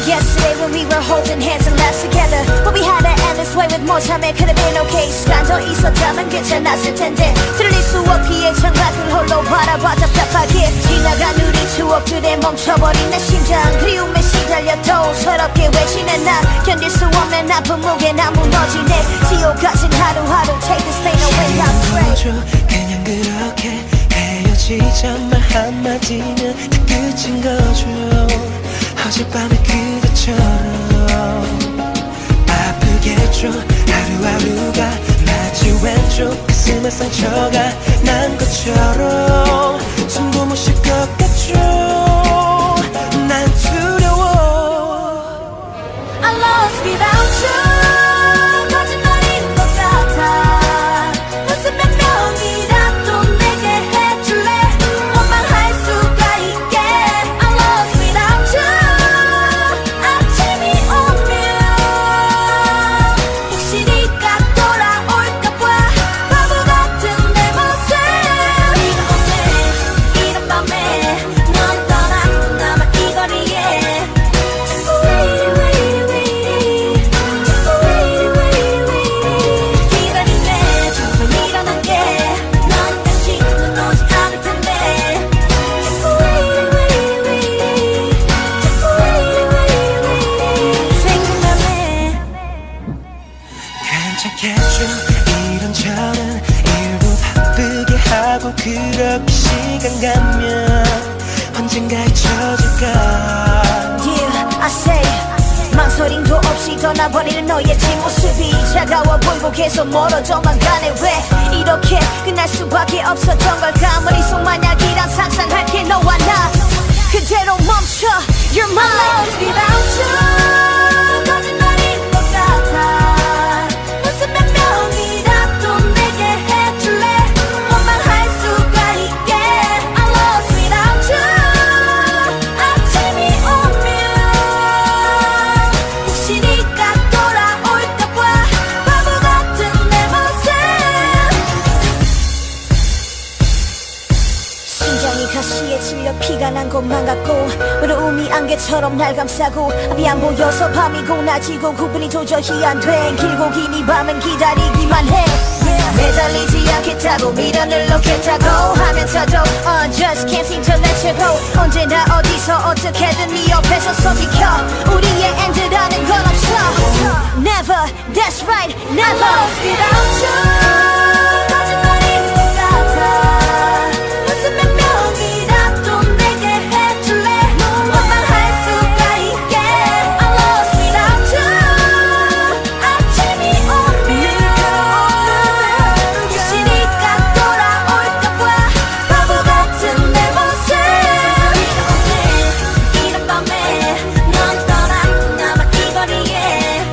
Yesterday when we were holding hands and laughed together, but we had to end this way with more time. It could have been okay. 시간 더 있었다면 괜찮았을 텐데 들릴 수 없기에 창밖을 홀로 바라봐 답답하게 지나간 우리 추억들에 멈춰버린 내 심장 그리움에 시달려도 서럽게 외치는 나 견딜 수 없는 아픈 무게 나 무너지네 지옥 같은 하루하루 Take this pain away I pray 그냥 그렇게 헤어지자 말 한마디면 다 끝인 거죠 어젯밤의 그대처럼 아프겠죠 하루하루가 마치 왼쪽 가슴에 상처가 난 것처럼 숨도 못 쉴 것 같죠 난 두려워 I lost without you 거짓말인 것 같아 무슨 몇 명이라도 내게 해줄래 원망할 수가 있게 I lost without you 아침이 오면 혹시 네가 돌아올까봐 바보 같은 내 모습 이런 밤에 넌 떠나고 남아 이 거리에 기다리네 정말 일어난 게넌 다시 넌 오지 않을 텐데 생각나네 괜찮겠죠 이런저런 일도 바쁘게 하고 그렇게 시간 가면 언젠가 잊혀질까 Yeah, I say 망설임도 없이 떠나버리는 너의 뒷모습이 차가워 보이고 계속 멀어져만 가네 왜 이렇게 끝날 수밖에 없었던 걸까 머릿속 만약이란 상상할게 너와 나 그대로 멈춰 You're mine I lost without you 거짓말인 것 같아 무슨 몇 명이라도 내게 해줄래 원망할 수가 있게 I lost without you 아침이 오면 혹시 네가 돌아올까봐 바보 같은 내 모습 심장이 가시에 찔려 피가 난 것만 같고 외로움이 안개처럼 날 감싸고 앞이 안 보여서 밤이고 낮이고 구분이 도저히 안 돼 길고 긴 이 밤은 기다리기만 해 매달리지 않겠다고 미련을 놓겠다고 하면서도 just can't seem to let you go 언제나 어디서 어떻게든 네 옆에서 손 비켜 우리의 end라는 건 없어 Never, that's right, never I lost without you